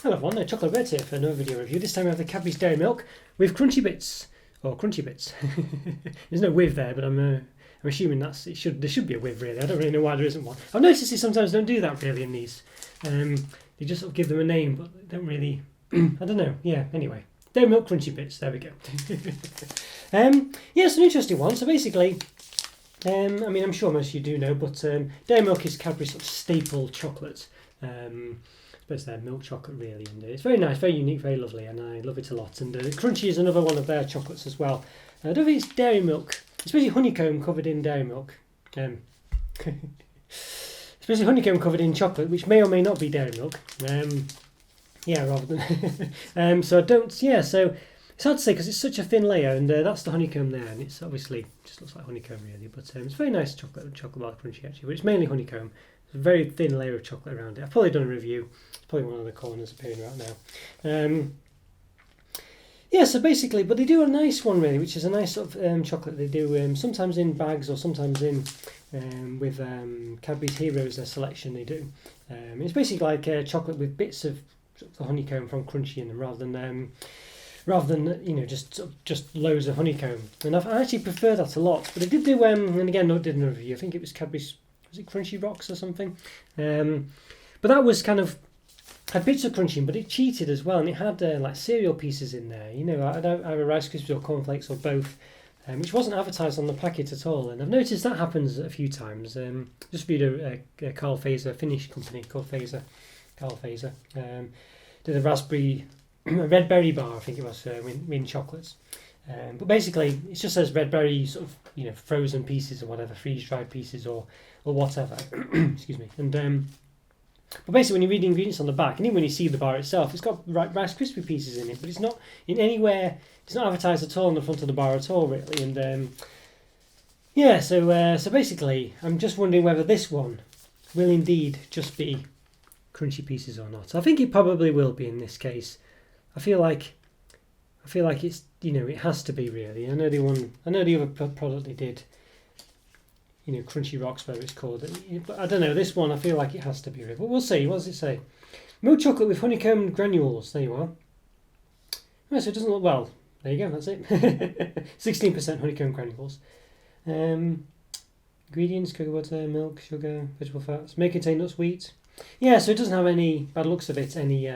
Hello everyone, Chocolate here for another video review. This time we have the Cadbury's Dairy Milk with Crunchy Bits, or Crunchy Bits. There's no with there, but I'm assuming there should be a with really. I don't really know why there isn't one. I've noticed they sometimes don't do that really in these. They just sort of give them a name, but they don't really. I don't know. Yeah. Anyway, Dairy Milk Crunchy Bits. There we go. Yeah, it's an interesting one. So basically, I mean, I'm sure most of you do know, but Dairy Milk is Cadbury's sort of staple chocolate. It's their milk chocolate really, and it's very nice, very unique, very lovely, and I love it a lot. And Crunchy is another one of their chocolates as well. I don't think it's dairy milk. It's basically honeycomb covered in dairy milk. It's basically honeycomb covered in chocolate, which may or may not be dairy milk. Yeah, rather than so I don't. Yeah, so it's hard to say because it's such a thin layer, and that's the honeycomb there, and it's obviously just looks like honeycomb really. But it's very nice chocolate bar crunchy actually, but it's mainly honeycomb. It's a very thin layer of chocolate around it. I've probably done a review. It's probably one of the corners appearing right now. Yeah, so basically, but they do a nice one really, which is a nice sort of chocolate. They do sometimes in bags or sometimes in with Cadbury's Heroes, their selection they do. It's basically like chocolate with bits of sort of the honeycomb from Crunchy in them, rather than you know just loads of honeycomb. And I actually prefer that a lot. But they did do and again I did another review. I think it was Cadbury's. Was it Crunchy Rocks or something? But that was kind of had bits of crunching, but it cheated as well, and it had like cereal pieces in there. You know, either Rice Krispies or cornflakes or both, which wasn't advertised on the packet at all. And I've noticed that happens a few times. Just viewed a Carl Fazer Finnish company called Carl Fazer. Did a raspberry, red berry bar, I think it was, Win chocolates. But basically, it just says red berry sort of frozen pieces or whatever, freeze dried pieces or whatever. Excuse me. And but basically, when you read the ingredients on the back, and even when you see the bar itself, it's got Rice Krispie pieces in it, but it's not in anywhere. It's not advertised at all on the front of the bar at all, really. And yeah, so basically, I'm just wondering whether this one will indeed just be crunchy pieces or not. I think it probably will be in this case. I feel like it's it has to be really. I know the other product they did. Crunchy Rocks, whatever it's called. But I don't know, this one I feel like it has to be real. But we'll see. What does it say? Milk chocolate with honeycomb granules. There you are. Oh, so it doesn't look well. There you go, that's it. 16% honeycomb granules. Ingredients: cocoa butter, milk, sugar, vegetable fats. May contain nuts, wheat. Yeah, so it doesn't have any, by the looks of it, any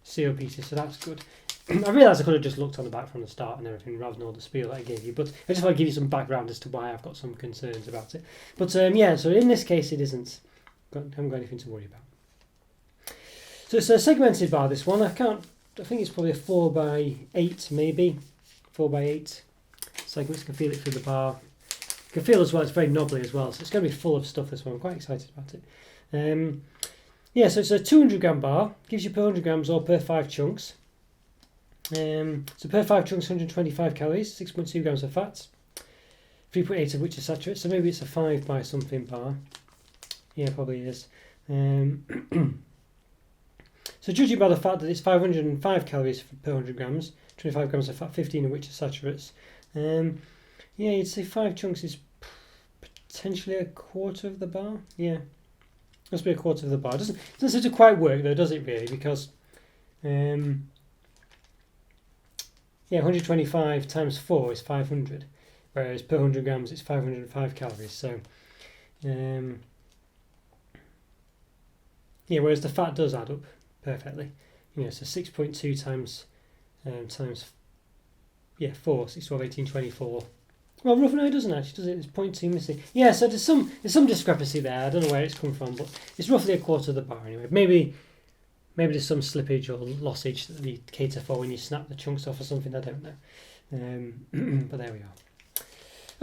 cereal pieces, so that's good. I realised I could have just looked on the back from the start and everything rather than all the spiel that I gave you, but I just want to give you some background as to why I've got some concerns about it. But yeah, so in this case it isn't. I haven't got anything to worry about. So it's a segmented bar, this one. I think it's probably a 4x8 maybe. 4x8 segments. You can feel it through the bar. You can feel as well it's very knobbly as well, so it's going to be full of stuff, this one. I'm quite excited about it. Yeah, so it's a 200 gram bar. Gives you per 100 grams or per 5 chunks. So per 5 chunks, 125 calories, 6.2 grams of fat, 3.8 of which are saturated. So maybe it's a 5 by something bar. Yeah, probably is. So judging by the fact that it's 505 calories per 100 grams, 25 grams of fat, 15 of which are saturates. Yeah, you'd say 5 chunks is potentially a quarter of the bar. Yeah, must be a quarter of the bar. Doesn't seem to quite work though, does it really? Because yeah, 125 times 4 is 500, whereas per 100 grams it's 505 calories. So, yeah, whereas the fat does add up perfectly. So 6.2 times 4, 6, 12, 18, 24. Well, roughly no, it doesn't actually, does it? There's 0.2 missing. Yeah, so there's some discrepancy there. I don't know where it's come from, but it's roughly a quarter of the bar anyway. Maybe there's some slippage or lossage that they cater for when you snap the chunks off or something, I don't know. But there we are.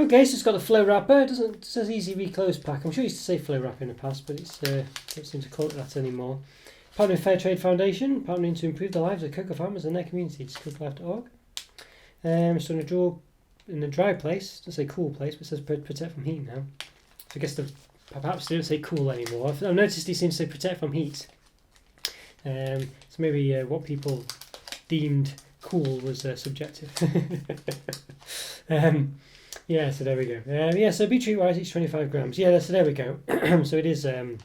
Okay, so it's got a flow wrapper. It says easy reclose pack. I'm sure it used to say flow wrap in the past, but it's don't seem to call it that anymore. Partner with Fair Trade Foundation, partnering to improve the lives of cocoa farmers and their communities. Cocolife.org. So in a dry place, doesn't say cool place, but it says protect from heat now. So I guess perhaps they don't say cool anymore. I've noticed they seem to say protect from heat. So maybe what people deemed cool was subjective. Yeah, so there we go. Yeah, so beetroot rice each 25 grams. Yeah, so there we go. So it is. I'll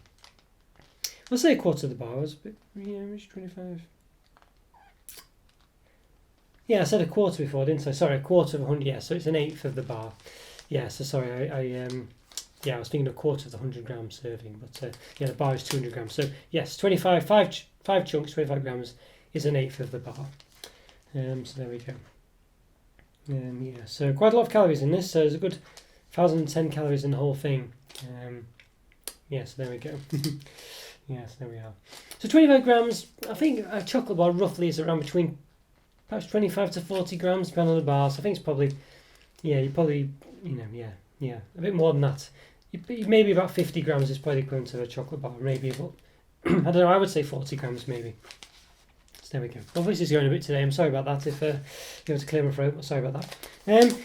say a quarter of the bar. It's a bit, yeah, each 25. Yeah, I said a quarter before, didn't I? Sorry, a quarter of 100. Yeah, so it's an eighth of the bar. Yeah, so sorry, I was thinking a quarter of the 100 gram serving, but yeah, the bar is 200 grams. So yes, 5 chunks, 25 grams is an eighth of the bar. So there we go. Yeah, so quite a lot of calories in this. So there's a good 1,010 calories in the whole thing. Yeah, so there we go. Yes, there we are. So 25 grams. I think a chocolate bar roughly is around between perhaps 25 to 40 grams, depending on the bar. So I think it's probably, yeah, a bit more than that. Maybe about 50 grams is probably equivalent to a chocolate bar, maybe, but I don't know, I would say 40 grams maybe. So there we go. My voice is going a bit today, I'm sorry about that, if you want to clear my throat, sorry about that.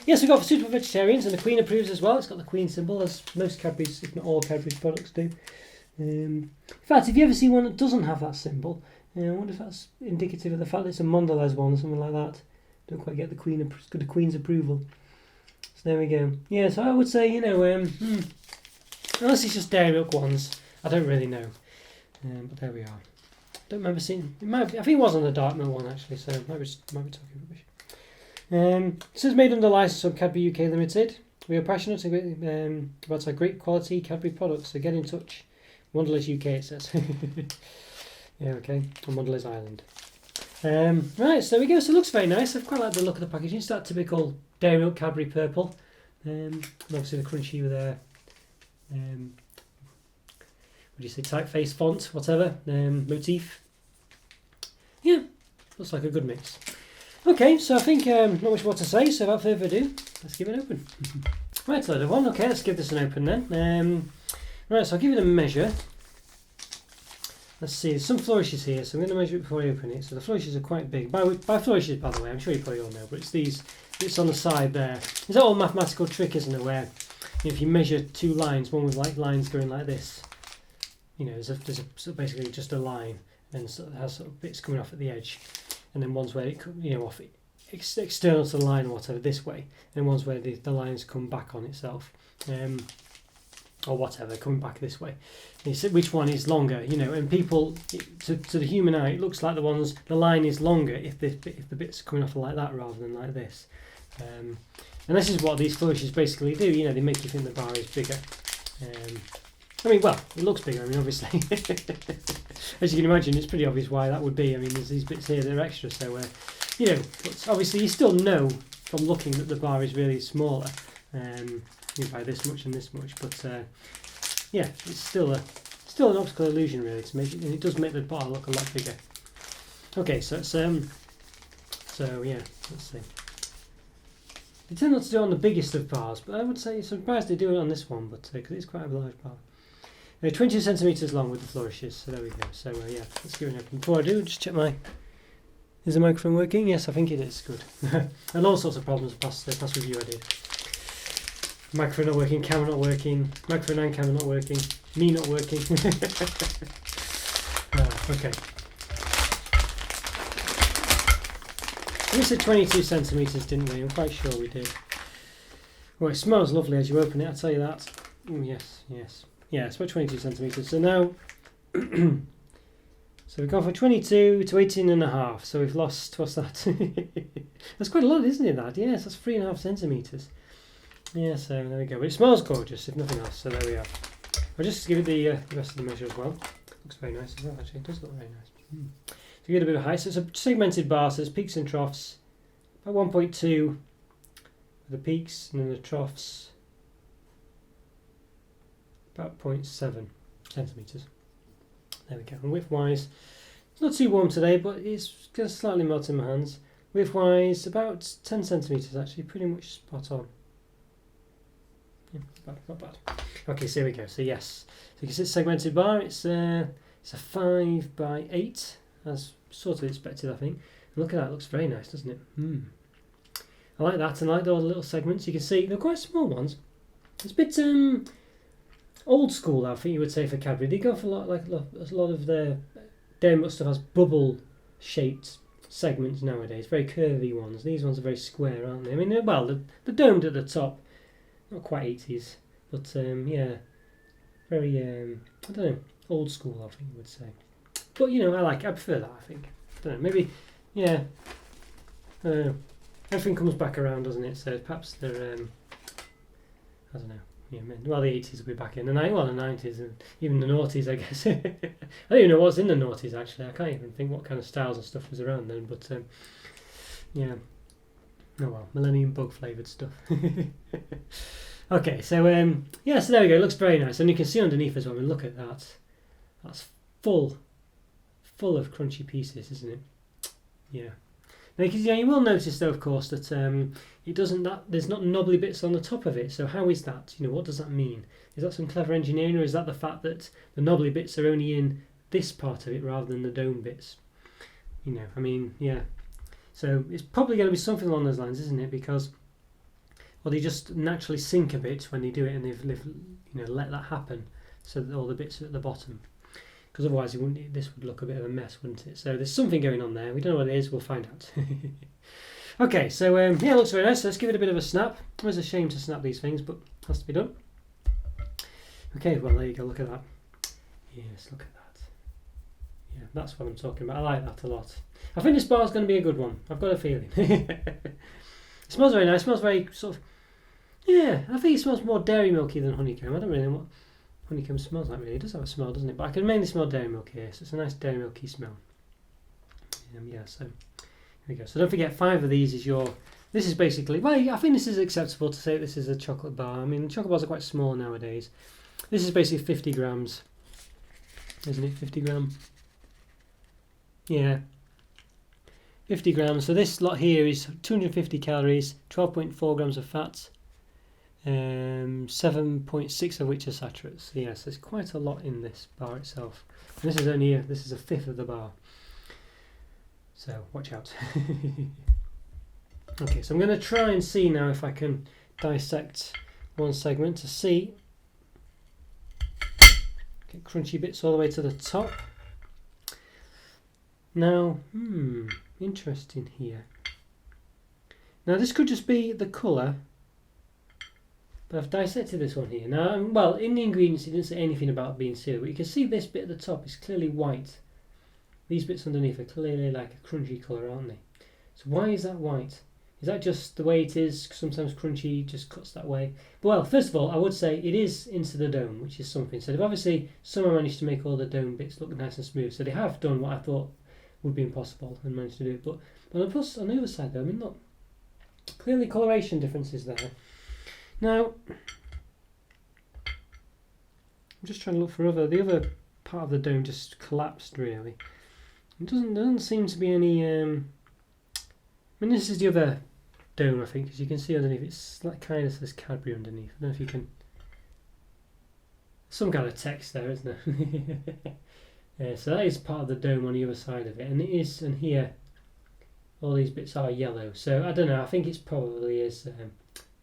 Yes, we've got for super vegetarians, and the Queen approves as well. It's got the Queen symbol, as most Cadbury's, if not all Cadbury's products do. In fact, if you ever see one that doesn't have that symbol, I wonder if that's indicative of the fact that it's a Mondelez one or something like that. Don't quite get the Queen's approval. So there we go. Yeah, so I would say, unless it's just dairy milk ones, I don't really know. But there we are. Don't remember seeing. I think it was on the dark milk one actually, so might be talking rubbish. This is made under license of Cadbury UK Limited. We are passionate about our great quality Cadbury products, so get in touch. Mondelez UK it says. Yeah, okay, on Mondelez Island. Right, so there we go. So it looks very nice. I quite like the look of the packaging. It's that typical dairy milk Cadbury purple. And obviously the Crunchie with their what do you say, typeface font, whatever, motif. Yeah, looks like a good mix. Okay, so I think not much more to say, so without further ado, let's give it open. Right, so one. Okay, let's give this an open then. Right, so I'll give it a measure. Let's see, there's some flourishes here, so I'm going to measure it before I open it. So the flourishes are quite big. By flourishes, by the way, I'm sure you probably all know, but it's these bits on the side there. It's that old mathematical trick, isn't it, where if you measure two lines, one with like lines going like this, there's a basically just a line, and so it has sort of bits coming off at the edge, and then one's where it off external to the line or whatever this way, and one's where the lines come back on itself, or whatever, coming back this way. And you see which one is longer, and people to the human eye, it looks like the line is longer if the bits are coming off like that rather than like this. And this is what these flourishes basically do. They make you think the bar is bigger. It looks bigger. Obviously, as you can imagine, it's pretty obvious why that would be. There's these bits here that are extra, so but obviously you still know from looking that the bar is really smaller, by this much and this much. But yeah, it's still an optical illusion really to make it, and it does make the bar look a lot bigger. Okay, so it's yeah, let's see. They tend not to do it on the biggest of bars, but I would say surprised they do it on this one, but because it's quite a large bar. 20 centimetres long with the flourishes, so there we go. So yeah, let's give it an open. Before I do, just check is the microphone working? Yes, I think it is. Good. And all sorts of problems past review I did. Microphone not working, camera not working, microphone and camera not working, me not working. Okay. We said 22 centimetres, didn't we? I'm quite sure we did. Well, it smells lovely as you open it, I'll tell you that. Yes. Yeah, it's about 22 centimetres. So now, so we've gone from 22 to 18 and a half. So we've lost, what's that? That's quite a lot, isn't it, that? Yes, that's 3.5 centimetres. Yeah, so there we go. But it smells gorgeous, if nothing else. So there we are. I'll just give it the rest of the measure as well. Looks very nice as well, actually. It does look very nice. To get a bit of height, so it's a segmented bar, so there's peaks and troughs. About 1.2 for the peaks, and then the troughs about 0.7 centimetres. There we go. And width-wise, it's not too warm today, but it's going to slightly melt in my hands. Width-wise, about 10 centimetres actually, pretty much spot on. Yeah, not bad. Okay, so here we go. So yes, so you can see it's segmented bar. It's a 5 by 8. As sort of expected, I think. And look at that, it looks very nice, doesn't it? I like that, and I like all the little segments. You can see they're quite small ones. It's a bit old school, I think you would say, for Cadbury. They go for a lot of their dairy milk stuff has bubble shaped segments nowadays, very curvy ones. These ones are very square, aren't they? They're domed at the top, not quite 80s, but yeah, very I don't know, old school, I think you would say. But I prefer that, I think. I don't know, maybe, yeah. Everything comes back around, doesn't it? So perhaps they're, I don't know. Yeah, well, the 80s will be back in the 90s and even the noughties, I guess. I don't even know what's in the noughties actually. I can't even think what kind of styles and stuff was around then. But yeah, oh well, Millennium Bug flavoured stuff. Okay, so yeah, so there we go. It looks very nice, and you can see underneath as well. I mean, look at that. That's full of crunchy pieces, isn't it? Yeah. Now, you will notice though, of course, that it doesn't. There's not knobbly bits on the top of it. So how is that? What does that mean? Is that some clever engineering, or is that the fact that the knobbly bits are only in this part of it rather than the dome bits? I mean, yeah. So it's probably going to be something along those lines, isn't it? Because well, they just naturally sink a bit when they do it, and they've let that happen, so that all the bits are at the bottom. Because otherwise, this would look a bit of a mess, wouldn't it? So there's something going on there. We don't know what it is. We'll find out. Okay, so yeah, it looks very nice. So let's give it a bit of a snap. It was a shame to snap these things, but it has to be done. Okay, well there you go. Look at that. Yes, look at that. Yeah, that's what I'm talking about. I like that a lot. I think this bar is going to be a good one. I've got a feeling. It smells very nice. It smells very sort of. Yeah, I think it smells more dairy milky than honeycomb. I don't really know what honeycomb smells like really. It does have a smell, doesn't it? But I can mainly smell dairy milk here, so it's a nice dairy milky smell. Yeah, so here we go. So don't forget, 5 of these is your. This is basically. Well, I think this is acceptable to say this is a chocolate bar. I mean, chocolate bars are quite small nowadays. This is basically 50 grams, isn't it? 50 gram. Yeah. 50 grams. So this lot here is 250 calories, 12.4 grams of fat. 7.6 of which are saturates. Yes, there's quite a lot in this bar itself. And this is a fifth of the bar. So watch out. Okay, so I'm going to try and see now if I can dissect one segment to see. Get crunchy bits all the way to the top. Now, interesting here. Now this could just be the colour. But I've dissected this one here. Now, well, in the ingredients it didn't say anything about being cereal, but you can see this bit at the top is clearly white. These bits underneath are clearly like a crunchy colour, aren't they? So why is that white? Is that just the way it is? Sometimes crunchy just cuts that way. But well, first of all, I would say it is into the dome, which is something. So they've obviously somehow managed to make all the dome bits look nice and smooth. So they have done what I thought would be impossible and managed to do it. But on the other side though, I mean, look, clearly coloration differences there. Now, I'm just trying to look for the other part of the dome just collapsed really. It doesn't seem to be any. I mean, this is the other dome, I think, as you can see underneath. It's like kind of says Cadbury underneath. I don't know if you can. Some kind of text there, isn't there? Yeah, so that is part of the dome on the other side of it, and it is. And here, all these bits are yellow. So I don't know. I think it probably is. I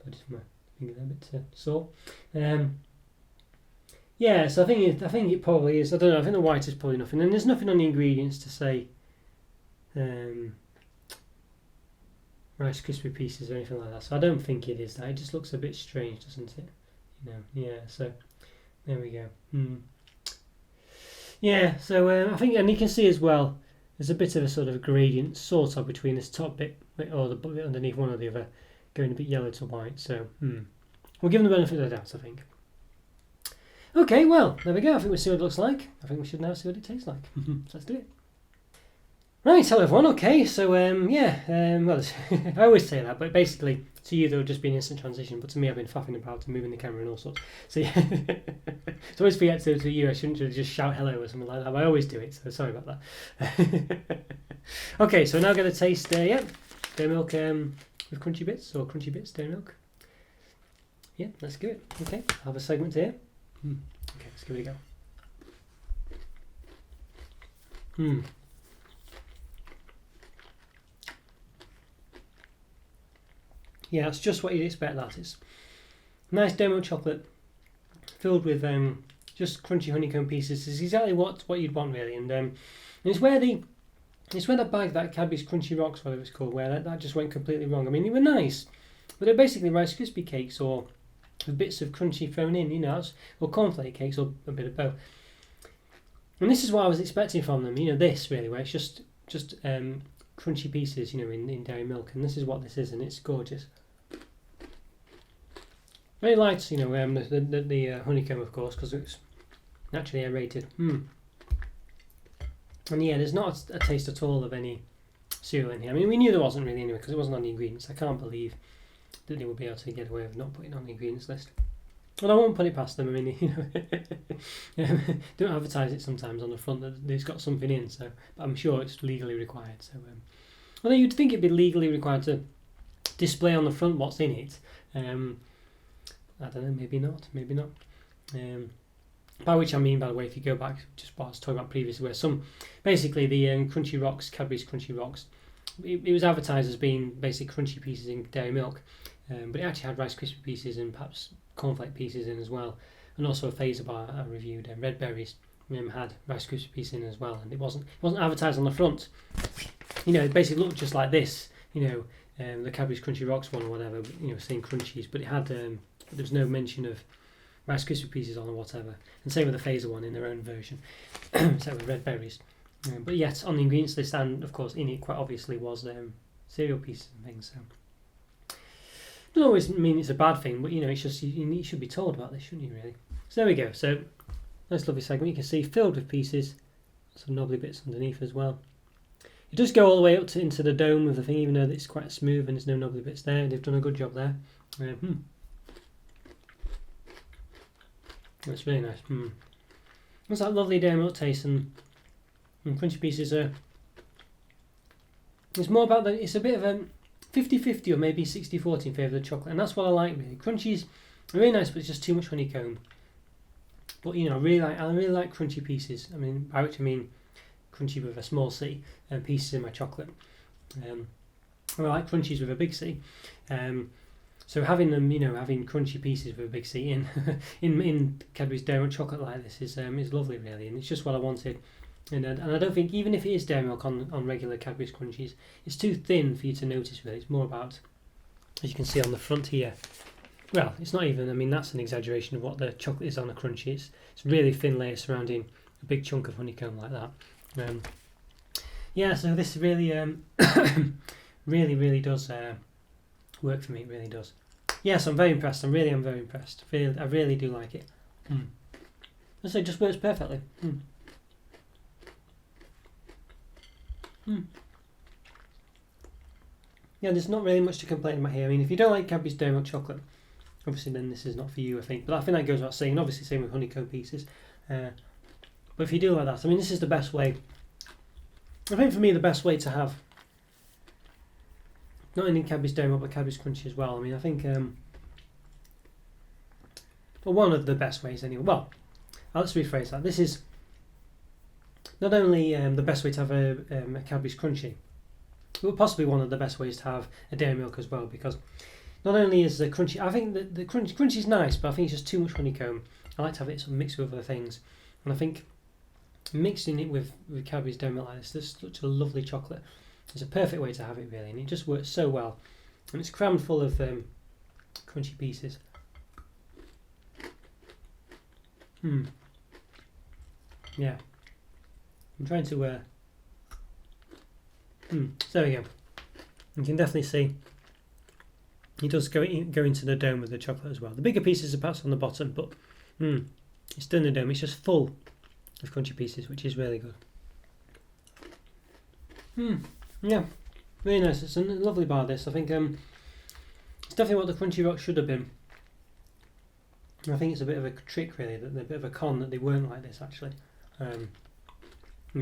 just my finger there a bit sore. Yeah, so I think it probably is. I don't know. I think the white is probably nothing, and there's nothing on the ingredients to say Rice Krispie pieces or anything like that. So I don't think it is that. It just looks a bit strange, doesn't it? Yeah. So there we go. Yeah. So I think, and you can see as well, there's a bit of a sort of gradient, sort of, between this top bit or the bit underneath one or the other, going a bit yellow to white. So we'll give them the benefit of the doubt, I think. Okay, well, there we go. I think we'll see what it looks like. I think we should now see what it tastes like. So let's do it. Right, hello everyone. Okay, so well, I always say that, but basically to you there would just be an instant transition, but to me I've been faffing about and moving the camera and all sorts. So yeah, so I always forget to you. I shouldn't just shout hello or something like that, but I always do it. So sorry about that. Okay, so now I'm going to taste dairy milk with crunchy bits or crunchy bits dairy milk. Yeah, let's give it. Okay, I have a segment here. Okay, let's give it a go. Yeah, it's just what you'd expect. That is nice dairy milk chocolate filled with just crunchy honeycomb pieces. Is exactly what you'd want really, and it's where the bag, that Cadbury's Crunchy Rocks, whatever it's called, where that just went completely wrong. I mean, they were nice, but they're basically Rice Krispie cakes or with bits of crunchy thrown in, or cornflake cakes, or a bit of both. And this is what I was expecting from them. This really, where it's just crunchy pieces, in dairy milk, and this is what this is, and it's gorgeous. Very light, the honeycomb, of course, because it's naturally aerated. And yeah, there's not a taste at all of any cereal in here. I mean, we knew there wasn't really anyway, because it wasn't on the ingredients. I can't believe that they would be able to get away with not putting it on the ingredients list. Well, I won't put it past them. I mean, don't advertise it sometimes on the front that it's got something in. So, but I'm sure it's legally required. So, although you'd think it'd be legally required to display on the front what's in it. I don't know. Maybe not. By which I mean, by the way, if you go back just what I was talking about previously, where basically the Crunchy Rocks, Cadbury's Crunchy Rocks, it was advertised as being basically crunchy pieces in dairy milk, but it actually had Rice Krispie pieces and perhaps cornflake pieces in as well, and also a phaser bar I reviewed, Red Berries had Rice Krispie pieces in as well, and it wasn't advertised on the front. It basically looked just like this, the Cadbury's Crunchy Rocks one or whatever, saying crunchies, but it had there was no mention of Rice Krispie pieces on or whatever, and same with the phaser one in their own version, so with Red Berries. But yet on the ingredients list, and of course in it quite obviously was cereal pieces and things. So doesn't always mean it's a bad thing, but it's just you should be told about this, shouldn't you really? So there we go. So nice lovely segment. You can see filled with pieces, some knobbly bits underneath as well. It does go all the way up into the dome of the thing, even though it's quite smooth and there's no knobbly bits there. They've done a good job there. That's really nice. It's that lovely dairy milk taste, and crunchy pieces are. It's more about it's a bit of a 50-50 or maybe 60-40 in favour of the chocolate, and that's what I like really. Crunchies are really nice, but it's just too much honeycomb. But I really like crunchy pieces. I mean, by which I mean crunchy with a small c and pieces in my chocolate. I like crunchies with a big C. So having them, having crunchy pieces with a big C in Cadbury's dairy milk chocolate like this is lovely really, and it's just what I wanted. And I don't think, even if it is dairy milk on regular Cadbury's crunchies, it's too thin for you to notice really. It's more about, as you can see on the front here, well, it's not even, I mean, that's an exaggeration of what the chocolate is on a crunchy. It's really thin layer surrounding a big chunk of honeycomb like that. So this really really does work for me. It really does. Yes, I'm very impressed. I'm very impressed. I really do like it. So it just works perfectly. Yeah, there's not really much to complain about here. I mean, if you don't like Cadbury's dairy milk chocolate, obviously then this is not for you, I think. But I think that goes without saying. Obviously, same with honeycomb pieces. But if you do like that, I mean, this is the best way. I think for me, the best way to have not only Cadbury's dairy milk but Cadbury's crunchy as well. I mean, I think one of the best ways anyway. Well, let's rephrase that. This is not only the best way to have a Cadbury's crunchy, but possibly one of the best ways to have a dairy milk as well, because not only is the crunchy, I think that the crunchy is nice, but I think it's just too much honeycomb. I like to have it sort of mixed with other things, and I think mixing it with Cadbury's dairy milk like this, there's such a lovely chocolate. It's a perfect way to have it really, and it just works so well, and it's crammed full of crunchy pieces. Yeah, I'm trying to so there we go. You can definitely see it does go into the dome of the chocolate as well. The bigger pieces are perhaps on the bottom, but it's still in the dome. It's just full of crunchy pieces, which is really good. Yeah, really nice. It's a lovely bar, this. I think it's definitely what the Crunchy Rock should have been. And I think it's a bit of a trick, really, that they're a bit of a con that they weren't like this, actually.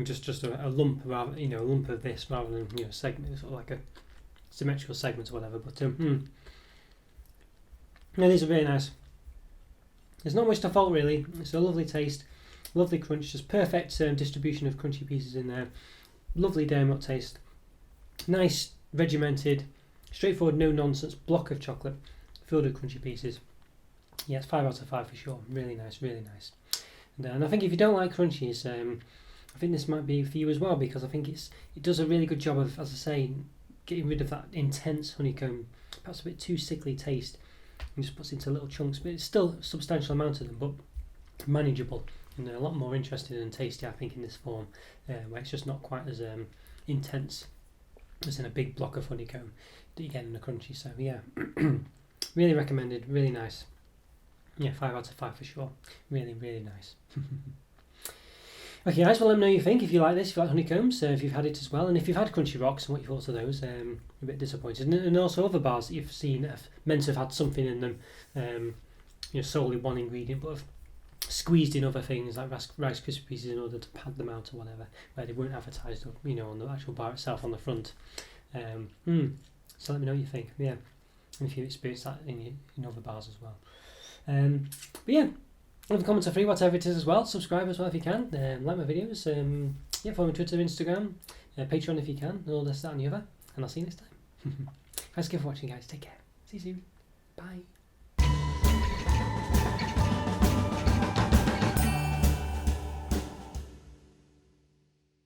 Just a lump, rather, a lump of this rather than segment, sort of like a symmetrical segment or whatever. But yeah, these are very nice. There's not much to fault really. It's a lovely taste, lovely crunch, just perfect distribution of crunchy pieces in there. Lovely dairy milk taste. Nice, regimented, straightforward, no nonsense block of chocolate filled with crunchy pieces. Yeah, it's 5 out of 5 for sure. Really nice, really nice. And I think if you don't like crunchies, I think this might be for you as well, because I think it does a really good job of, as I say, getting rid of that intense honeycomb, perhaps a bit too sickly taste, and just puts it into little chunks. But it's still a substantial amount of them, but manageable, and a lot more interesting and tasty, I think, in this form, where it's just not quite as intense. as in a big block of honeycomb that you get in the Crunchie. So yeah, really recommended, really nice. Yeah, 5 out of 5 for sure. Really, really nice. Okay guys, well let me know what you think, if you like this, if you like honeycombs, if you've had it as well, and if you've had Crunchy Rocks and what you thought of those. A bit disappointed. And also other bars that you've seen that have meant to have had something in them, solely one ingredient, but have squeezed in other things like Rice Krispie pieces in order to pad them out or whatever, where they weren't advertised, on the actual bar itself on the front. So let me know what you think, yeah, and if you experienced that in other bars as well. But yeah, leave a comment are free, whatever it is as well. Subscribe as well if you can. Like my videos. Follow me on Twitter, Instagram, Patreon if you can, and all this, that and the other. And I'll see you next time. Thanks again for watching guys. Take care. See you soon. Bye.